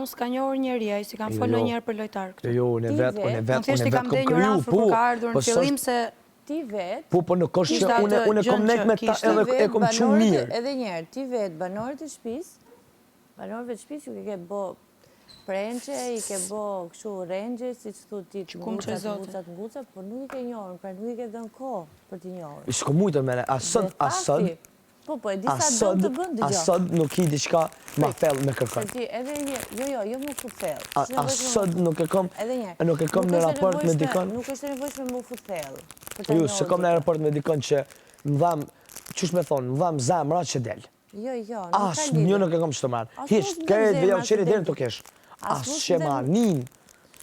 unë s'ka njohur njeri, ai si kam folur njëherë për lojtar këtu. Jo, unë vetë thjesht i kam denjur afër kur ka ardhur në fillim se ti vetë. Po nuk është që unë kom nek me ta edhe e kom shumë mirë. Edhe një herë, ti vetë banorët e shtëpisë ju ke bë prençe, i ke bë kështu rengje, siç thu ti, ngucat, por nuk i ke njohur, pra nuk i ke dhënë kohë për t'i njohur. S'ko mujtë me asad. Po, e di sa do të bën dëgjoj. Asad nuk i diçka ma thellë me kërkon. Se ti edhe një, jo më fut thellë. Asad nuk e kom në raport me dikon. Nuk është e nevojshme më fut thellë. Jo, se kom në raport me dikon që më dham, qysh me thonë, më dham zemra që del. Jo, nuk As një nuk e kom që të marrë. Hisht, kërët vjau qëri dherën të kesh. As që ma nin.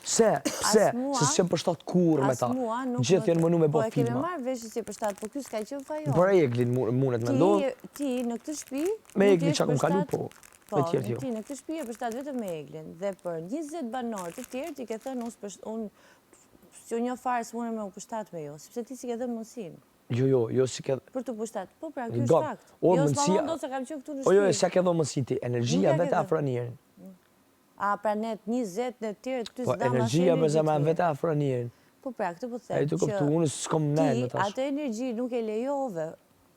Pse s'e përshtat kur me ta. Gjithë jenë mënu me bo filma. Po e keme marrë veshë si përshtat, po kjo s'ka qënë fajon. Për e eglin mundet me ndodhë. Ti në këtë shpi... Me eglin që akum kalu, po. Po, ti në këtë shpi e përshtat vetëm me eglin. Dhe për 20 banorë të tjerë ti ke thënë unë që një farë s'mune me u përshtat me jo, sepse ti si ke dhe mundësin. Jo, si ke... Për të përshtat. Po, pra, kjo është fakt. Jo, s'ma mundo se kam qënë këtu në shpi. Jo, si ke dhe mundësin ti. Energjia vete afra njerin. A, pra net 20 në tjerë të po, energjia për zeman vete afra njerin. Po, pra, këtë po them që ti atë energji nuk e lejove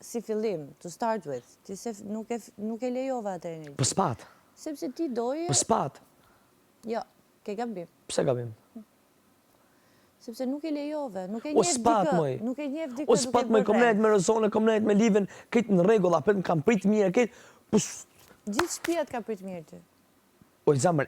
si fillim, to start with. Ti se nuk e lejove atë energji. Për spat. Sepse ti doje... Për spat. Jo, ke gabim. Pse gabim? Sepse nuk e lejove, nuk e njef dikë. Nuk e njef dikë duke bërë. O spat mëj, kom nejt me rëzone, kom nejt me liven, këtë në regull, apet më kam prit mirë, këtë... Gjithë shpijat ka prit mirë ty. O, zamër,